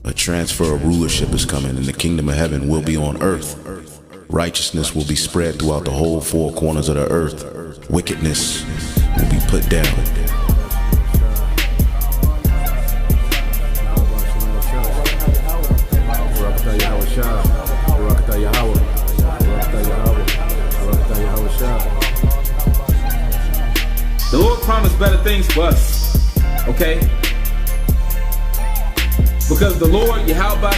A transfer of rulership is coming, and the kingdom of heaven will be on earth. Righteousness will be spread throughout the whole four corners of the earth. Wickedness will be put down. The Lord promised better things for us, okay? Because the Lord, Yahawah,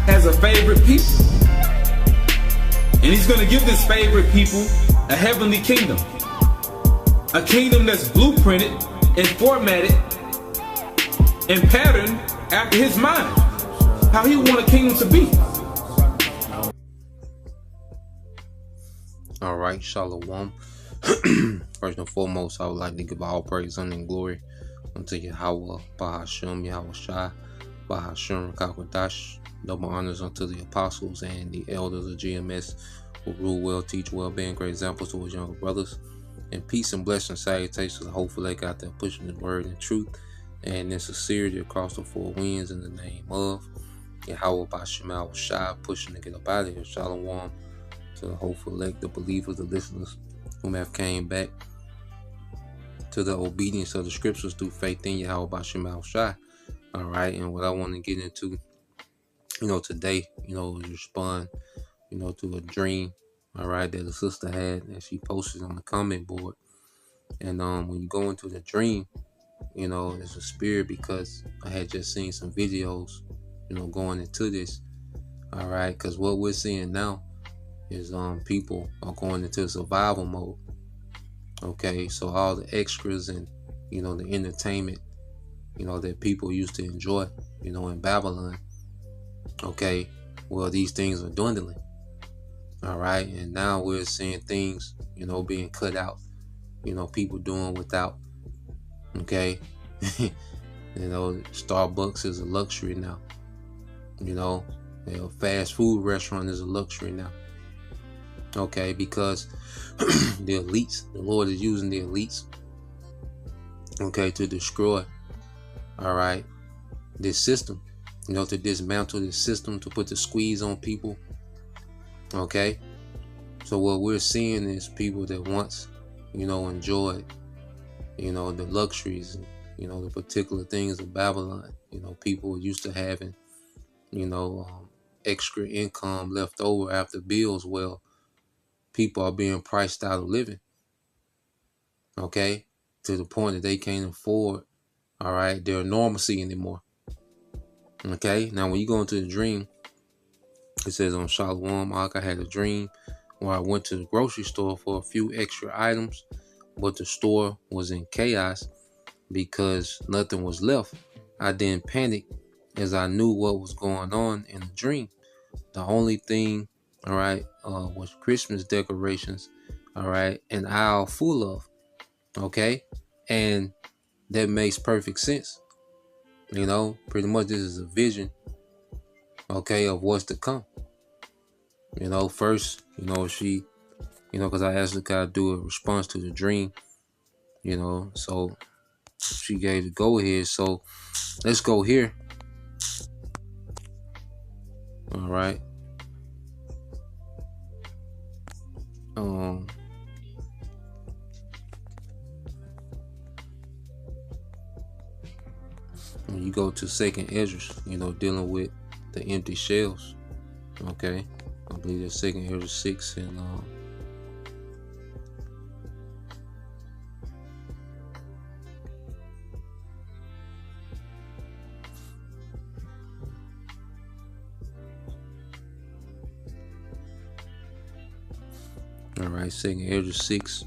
has a favorite people. And He's going to give this favorite people a heavenly kingdom. A kingdom that's blueprinted and formatted and patterned after His mind. How He want a kingdom to be. Alright, Shalom. First and foremost, I would like to give all praise, honor, and glory unto Yahawah, Bahasham, Yahweh Bahasham, Rakakwadash. Double honors unto the apostles and the elders of GMS who rule well, teach well, being great examples to his younger brothers. And peace and blessing, salutations to the hopeful lake out there pushing the word and truth and in sincerity across the four winds in the name of Yahawah Bahasham, Shai, pushing to get up out of here. Shalom to the hopeful elect, the believers, the listeners whom have came back to the obedience of the scriptures through faith in Yahawah Bahasham Shai. All right, and what I want to get into, today, is respond, to a dream, all right, that a sister had and she posted on the comment board. And when you go into the dream, it's a spirit, because I had just seen some videos, going into this, all right, because what we're seeing now is people are going into survival mode. Okay, so all the extras and the entertainment that people used to enjoy in Babylon, okay, well, these things are dwindling. All right, and now we're seeing things being cut out, people doing without. Okay. Starbucks is a luxury now. A fast food restaurant is a luxury now. Okay, because the elites, the Lord is using the elites, okay, to destroy, all right, this system, to dismantle this system, to put the squeeze on people. Okay, so what we're seeing is people that once, enjoyed, the luxuries, the particular things of Babylon. People used to having, extra income left over after bills. Well, people are being priced out of living, okay, to the point that they can't afford, all right, their normalcy anymore. Okay, now when you go into the dream, it says on Shalom, I had a dream where I went to the grocery store for a few extra items, but the store was in chaos because nothing was left. I didn't panic as I knew what was going on in the dream. The only thing, all right, was Christmas decorations, all right, an aisle full of, okay, and that makes perfect sense. Pretty much this is a vision, okay, of what's to come. First, she, because I asked her to do a response to the dream, so she gave the go ahead. So let's go here. All right. When you go to Second Esdras, dealing with the empty shelves, okay, I believe that's Second Esdras 6 and all right, Second Esdras 6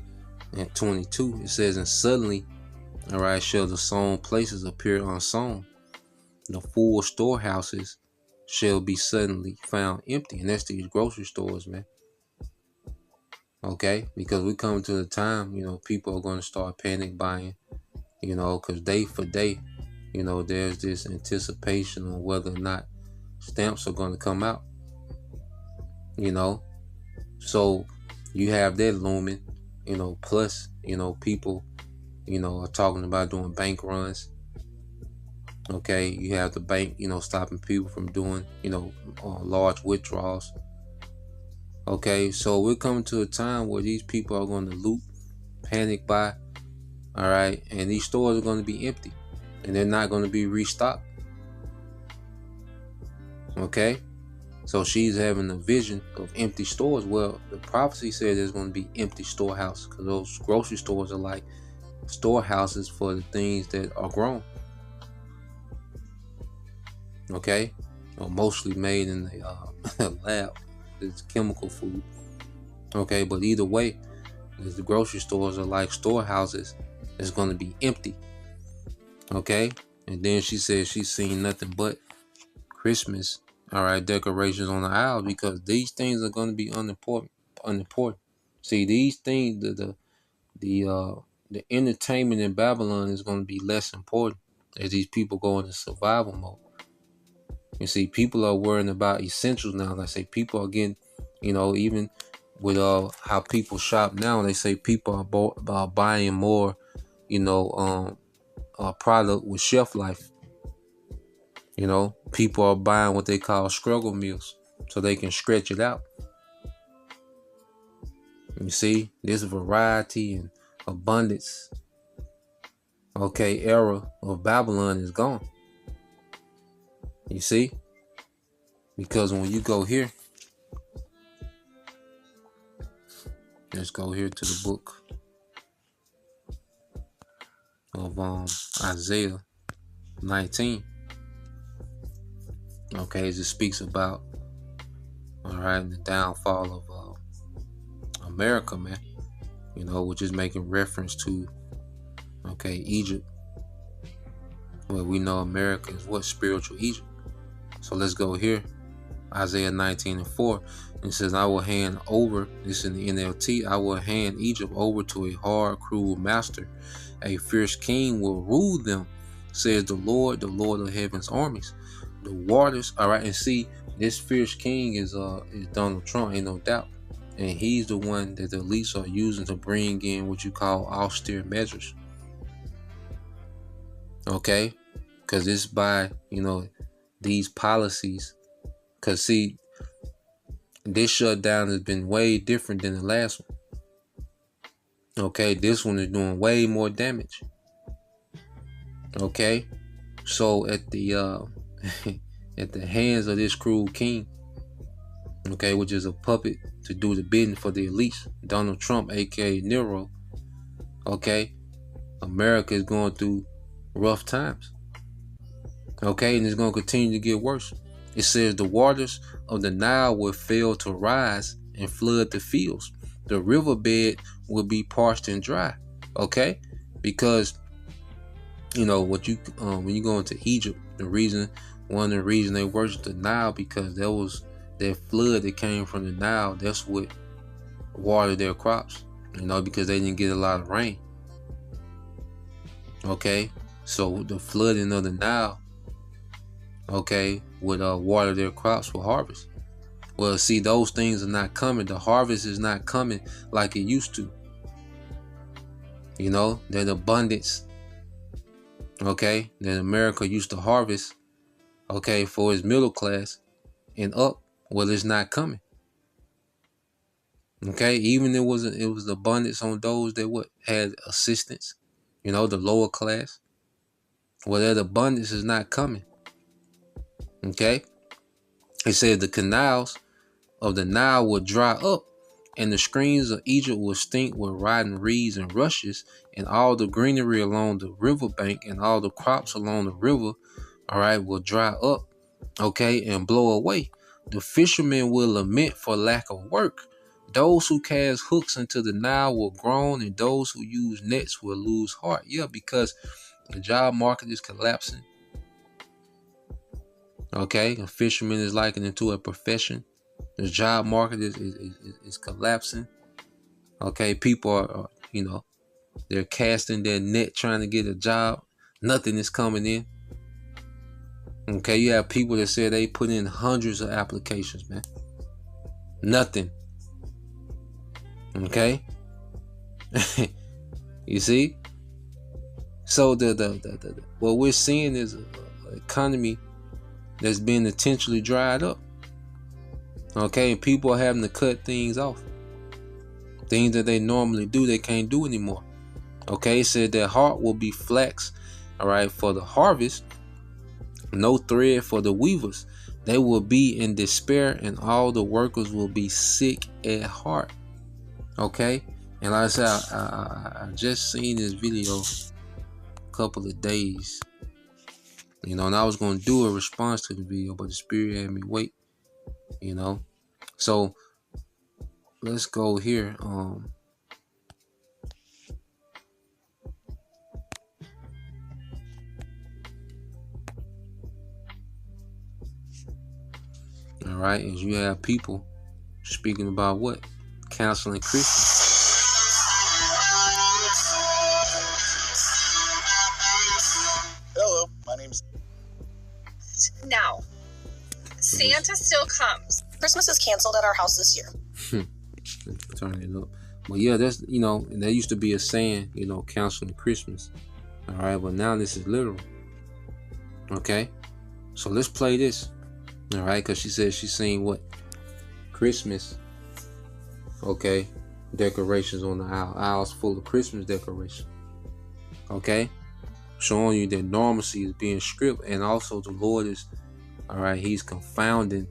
and 22. It says, and suddenly, all right, shall the sown places appear unsown. The full storehouses shall be suddenly found empty. And that's these grocery stores, man. Okay, because we come to the time, people are going to start panic buying, because day for day, there's this anticipation on whether or not stamps are going to come out, so you have that looming, plus, people, are talking about doing bank runs, Okay, you have the bank, stopping people from doing, large withdrawals. Okay, so we're coming to a time where these people are going to loot, panic buy, all right, and these stores are going to be empty, and they're not going to be restocked. Okay, so she's having a vision of empty stores. Well, the prophecy said there's going to be empty storehouses, because those grocery stores are like storehouses for the things that are grown. Okay, or mostly made in the lab. It's chemical food. Okay, but either way, the grocery stores are like storehouses. It's going to be empty. Okay, and then she said she's seen nothing but Christmas, all right, decorations on the aisle, because these things are going to be unimportant. See, these things, the entertainment in Babylon is going to be less important as these people go into survival mode. You see, people are worrying about essentials now. Like I say, people are getting, even with how people shop now, they say people are buying more, product with shelf life. People are buying what they call struggle meals so they can stretch it out. You see, this variety and abundance, era of Babylon is gone. You see, because when you go here, let's go here to the book of Isaiah 19. Okay, as it speaks about, the downfall of America, man. Which is making reference to, Egypt. Well, we know America is what? Spiritual Egypt. So let's go here. Isaiah 19:4. It says, I will hand over, this in the NLT, I will hand Egypt over to a hard, cruel master. A fierce king will rule them, says the Lord of heaven's armies. The waters, all right, and see, this fierce king is Donald Trump, ain't no doubt. And he's the one that the elites are using to bring in what you call austere measures. Okay? Because it's by, these policies. Because, see, this shutdown has been way different than the last one. Okay? This one is doing way more damage. Okay? So, at the at the hands of this cruel king, okay, which is a puppet to do the bidding for the elites, Donald Trump, aka Nero, okay, America is going through rough times. Okay, and it's going to continue to get worse. It says the waters of the Nile will fail to rise and flood the fields. The riverbed will be parched and dry. Okay, because when you go into Egypt, one of the reasons they worship the Nile, because there was that flood that came from the Nile. That's what watered their crops, because they didn't get a lot of rain. Okay, so the flooding of the Nile, would water their crops for harvest. Well, see, those things are not coming. The harvest is not coming like it used to. That abundance, that America used to harvest, for its middle class and up. Well, it's not coming. Okay, even it was abundance on those that had assistance, the lower class. Well, that abundance is not coming. Okay, it said the canals of the Nile will dry up, and the streams of Egypt will stink with rotten reeds and rushes, and all the greenery along the riverbank and all the crops along the river, will dry up, and blow away. The fishermen will lament for lack of work. Those who cast hooks into the Nile will groan, and those who use nets will lose heart. Yeah, because the job market is collapsing. Okay, a fisherman is likened into a profession. The job market is collapsing. Okay, people are they're casting their net trying to get a job. Nothing is coming in. Okay, you have people that say they put in hundreds of applications, man. Nothing. Okay, you see. So the what we're seeing is economy that's being intentionally dried up. Okay, and people are having to cut things off. Things that they normally do, they can't do anymore. Okay, it said their heart will be flax, all right, for the harvest, no thread for the weavers. They will be in despair, and all the workers will be sick at heart. Okay, and like I said, I just seen this video a couple of days, you know, and I was going to do a response to the video, but the Spirit had me wait, you know. So let's go here. All right, as you have people speaking about what? Counseling Christians. Hello, my name's... Now, Santa still comes. Christmas is canceled at our house this year. Turn it up. But yeah, that's, you know, and there used to be a saying, you know, counseling Christmas. All right, but now this is literal. Okay, so let's play this. All right, because she said she's seen what? Christmas. Okay, decorations on the aisle. Aisles full of Christmas decorations. Okay, showing you that normalcy is being stripped, and also the Lord is, all right, He's confounding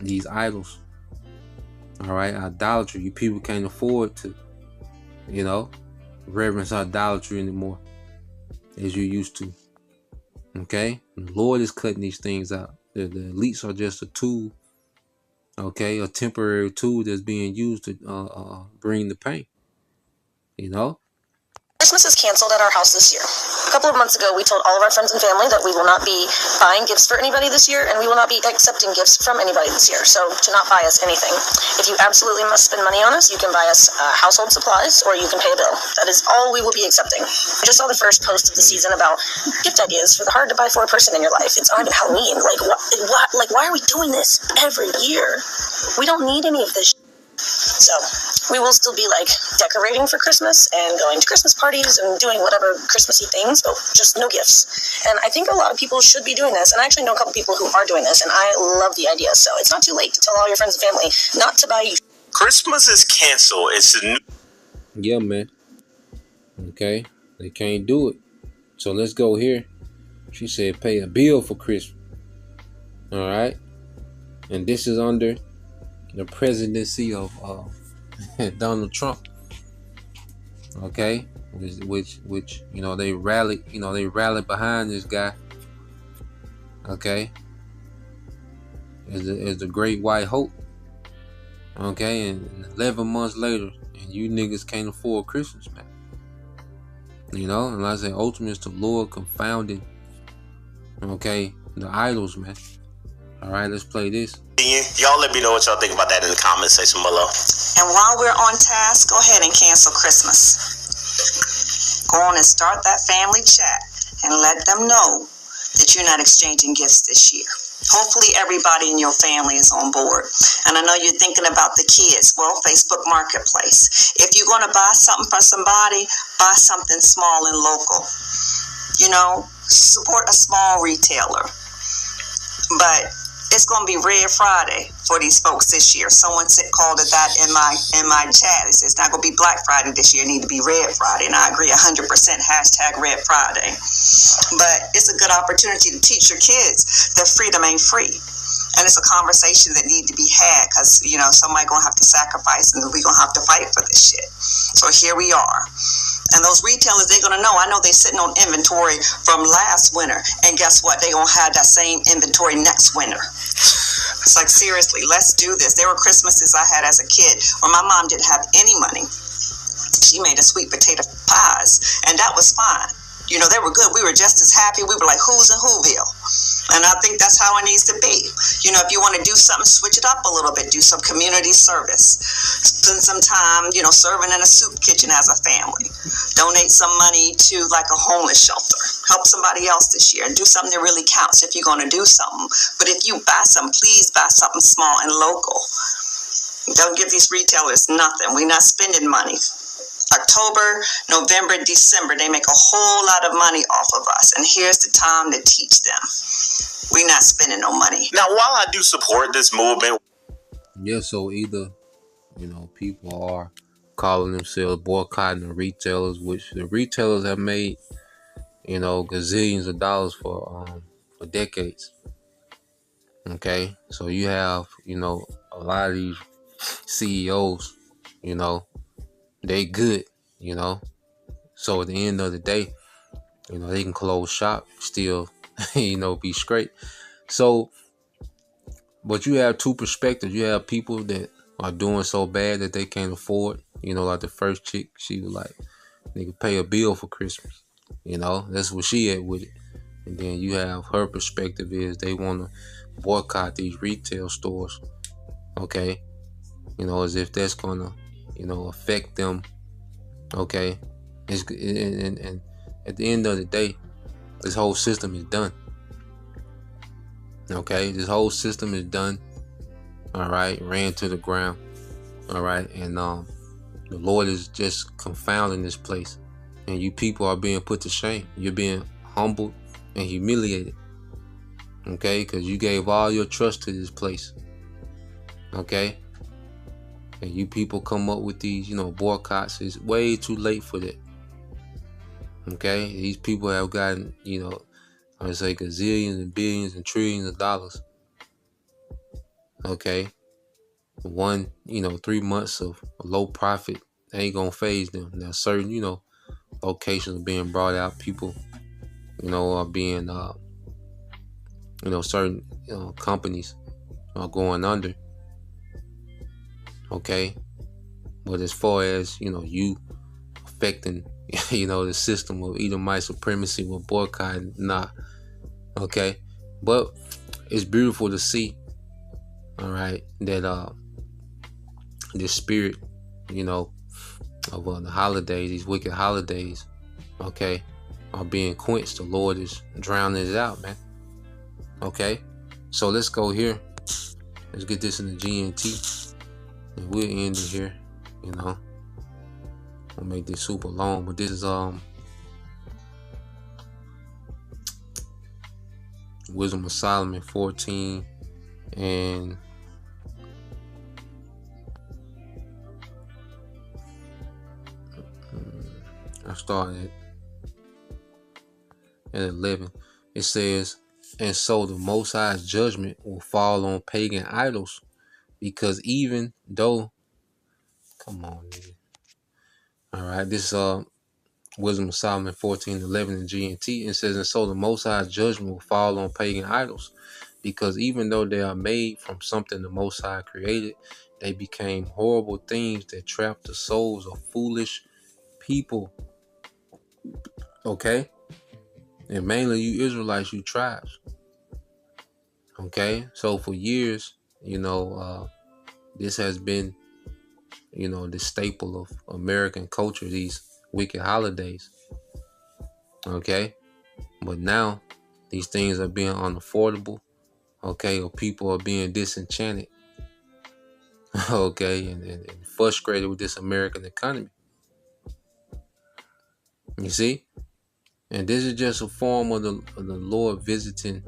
these idols. All right, idolatry. You people can't afford to, you know, reverence idolatry anymore as you used to. Okay, the Lord is cutting these things out. The elites are just a tool, okay, a temporary tool that's being used to bring the pain, you know. Christmas is canceled at our house this year. A couple of months ago, we told all of our friends and family that we will not be buying gifts for anybody this year, and we will not be accepting gifts from anybody this year, so to not buy us anything. If you absolutely must spend money on us, you can buy us household supplies, or you can pay a bill. That is all we will be accepting. I just saw the first post of the season about gift ideas for the hard-to-buy-for person in your life. It's not even Halloween. Like, why are we doing this every year? We don't need any of this. So we will still be like decorating for Christmas and going to Christmas parties and doing whatever Christmassy things, but just no gifts. And I think a lot of people should be doing this. And I actually know a couple people who are doing this, and I love the idea. So it's not too late to tell all your friends and family not to buy you. Christmas is canceled. It's a new... Yeah, man. Okay, they can't do it. So let's go here. She said pay a bill for Christmas. All right, and this is under the presidency of Donald Trump. Okay, which you know, they rallied behind this guy. Okay, as the great white hope. Okay, and 11 months later, and you niggas can't afford Christmas, man. You know, and like I say, ultimately it's the Lord confounding, okay, the idols, man. All right, let's play this. Y'all let me know what y'all think about that in the comment section below. And while we're on task, go ahead and cancel Christmas. Go on and start that family chat and let them know that you're not exchanging gifts this year. Hopefully everybody in your family is on board. And I know you're thinking about the kids. Well, Facebook Marketplace. If you're going to buy something for somebody, buy something small and local. You know, support a small retailer. But it's going to be Red Friday for these folks this year. Someone called it that in my chat. It says it's not going to be Black Friday this year. It need to be Red Friday. And I agree 100%. Hashtag Red Friday. But it's a good opportunity to teach your kids that freedom ain't free. And it's a conversation that need to be had because, you know, somebody going to have to sacrifice and we're going to have to fight for this shit. So here we are. And those retailers, they're going to know. I know they're sitting on inventory from last winter. And guess what? They're going to have that same inventory next winter. It's like, seriously, let's do this. There were Christmases I had as a kid when my mom didn't have any money. She made us sweet potato pies. And that was fine. You know, they were good. We were just as happy. We were like, who's in Whoville? And I think that's how it needs to be. You know, if you want to do something, switch it up a little bit. Do some community service. Spend some time, you know, serving in a soup kitchen as a family. Donate some money to like a homeless shelter. Help somebody else this year. And do something that really counts if you're going to do something. But if you buy something, please buy something small and local. Don't give these retailers nothing. We're not spending money. October, November, December, they make a whole lot of money off of us. And here's the time to teach them. We're not spending no money. Now, while I do support this movement, Yeah, so either, people are calling themselves boycotting the retailers, which the retailers have made, gazillions of dollars for decades. Okay, so you have, a lot of these CEOs, they good, so at the end of the day, they can close shop, still, be straight. So, but you have two perspectives. You have people that are doing so bad that they can't afford, like the first chick, she was like, nigga, pay a bill for Christmas. That's what she at with it. And then you have her perspective is they want to boycott these retail stores. Okay. As if that's going to, affect them. Okay. And at the end of the day, this whole system is done. Okay. This whole system is done. All right. Ran to the ground. All right. And the Lord is just confounding this place. And you people are being put to shame. You're being humbled and humiliated. Okay. Because you gave all your trust to this place. Okay. And you people come up with these, boycotts. It's way too late for that. Okay. These people have gotten, I would say gazillions and billions and trillions of dollars. Okay. 3 months of low profit ain't gonna phase them. Now certain, locations are being brought out. People, are being, certain, companies are going under. Okay. But as far as, you affecting, the system of Edomite supremacy with boycotting, nah. Okay. But it's beautiful to see, all right, that this spirit, of the holidays, these wicked holidays, okay, are being quenched. The Lord is drowning it out, man. Okay. So let's go here. Let's get this in the GNT. And we'll end it here, I'll make this super long, but this is Wisdom of Solomon 14 and I started at 11. It says, and so the Most High's judgment will fall on pagan idols, because even though, come on, nigga. All right, this Wisdom of Solomon 14:11 in GNT. It says, and so the Most High's judgment will fall on pagan idols, because even though they are made from something the Most High created, they became horrible things that trap the souls of foolish people. Okay? And mainly you Israelites, you tribes. Okay? So for years, this has been, the staple of American culture, these wicked holidays. Okay? But now, these things are being unaffordable. Okay? Or people are being disenchanted. Okay? And frustrated with this American economy. You see? And this is just a form of the Lord visiting,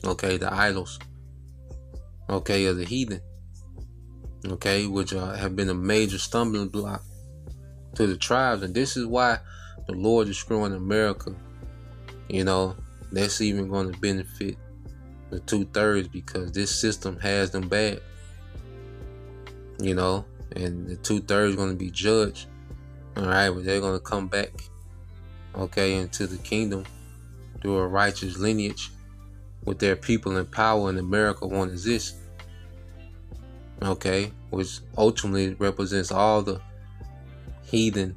okay, the idols, okay, of the heathen, okay, which have been a major stumbling block to the tribes. And this is why the Lord is screwing America. That's even going to benefit the 2/3, because this system has them bad, and the 2/3 is going to be judged. All right, but they're going to come back, okay, into the kingdom through a righteous lineage with their people in power, and America won't exist. Okay, which ultimately represents all the heathen,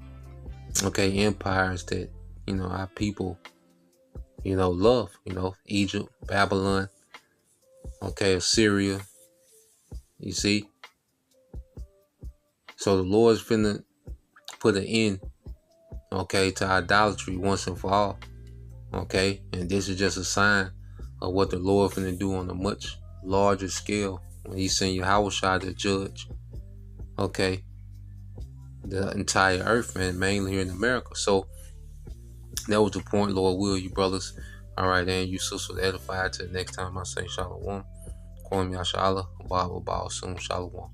okay, empires that, our people, love, Egypt, Babylon, okay, Assyria, you see. So the Lord's finna put an end, okay, to idolatry once and for all. Okay, and this is just a sign of what the Lord finna do on a much larger scale when He send Yahawah to judge. Okay, the entire earth, and mainly here in America. So that was the point. Lord will, you brothers. All right, and you sisters edified. Till next time I say shalom. Kwam Yashala. Baba Bao Soon Shalom.